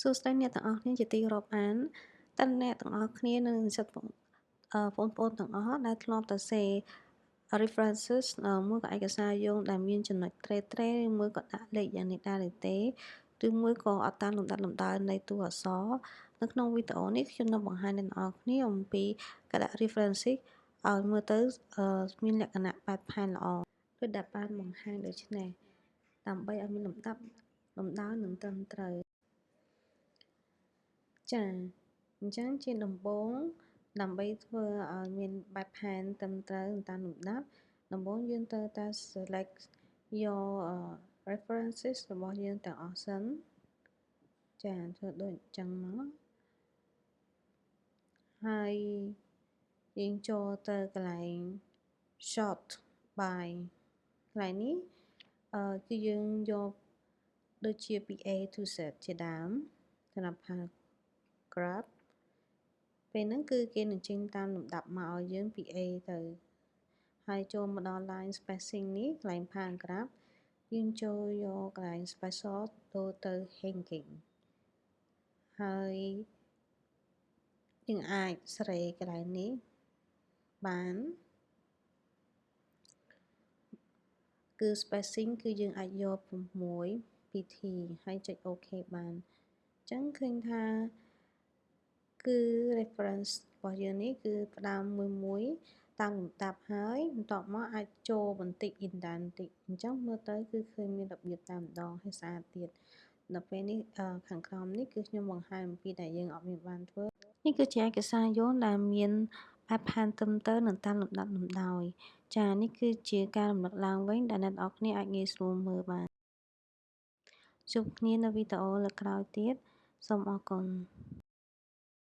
សួស្តីអ្នកទាំងអស់គ្នាជាទីរាប់អានតើអ្នកទាំងអស់គ្នានិងនិស្សិតបងប្អូនទាំងអស់ដែលធ្លាប់តែសេរ references មួយក៏ឯកសារយោងដែលមានចំណុចត្រេៗឬមួយក៏ដាក់លេខយ៉ាងនេះដែរឬទេឬមួយក៏អត់តាមលំដាប់លំដោយនៃតួអក្សរនៅក្នុងវីដេអូនេះខ្ញុំនឹងបង្ហាញអ្នកទាំងអស់គ្នាអំពីការដាក់ references ឲ្យមើលទៅមានលក្ខណៈបែបផែនល្អដូចដែលបានបង្ហាញដូចនេះដើម្បីឲ្យមានលំដាប់លំដោយនិងត្រឹមត្រូវចា៎អញ្ចឹងជាដំបូងដើម្បីធ្វើឲ្យមានបែបផែនត្រឹមត្រូវតាមលំដាប់ដំបូងយើងត្រូវតែ select your references របស់យើងទាំងអស់សិនចា៎ធ្វើដូចអញ្ចឹងមកហើយយើងចូលទៅកន្លែង short by កន្លែងនេះគឺយើងយកដូចជាពី A to Z ជាដើមសម្រាប់ paragraph ពេលហ្នឹងគឺគេនឹងចេញតាមលំដាប់មកឲ្យយើងពី A ទៅហើយចូលមកដល់ line spacing នេះកន្លែង paragraph យើងចូលយកកន្លែង special ចូលទៅ hanging ហើយយើងអាចសេរីកន្លែងនេះបានគឺ spacing គឺយើងអាចយក6 ពី T ហើយចុច OK បានអញ្ចឹងឃើញថាគឺ reference របស់យើងនេះគឺផ្ដើមមួយតាមលំដាប់ហើយបន្ទាប់មកអាចចូលបន្តិច indent បន្តិចអញ្ចឹងមើលទៅគឺឃើញមានរបៀបតែម្ដងហើយស្អាតទៀតដល់ពេលនេះខាងក្រោមនេះគឺខ្ញុំបង្ហាញអំពីដែលយើងអត់មានបានធ្វើនេះគឺជាឯកសារយោងដែលមានបែបផែនត្រឹមត្រូវនិងតាមលំដាប់លំដោយចា៎នេះគឺជាការរំលឹកឡើងវិញដែលអ្នកនរគ្នាអាចងាយស្រួលមើលបានជួបគ្នានៅវីដេអូលើកក្រោយទៀតសូមអរគុណ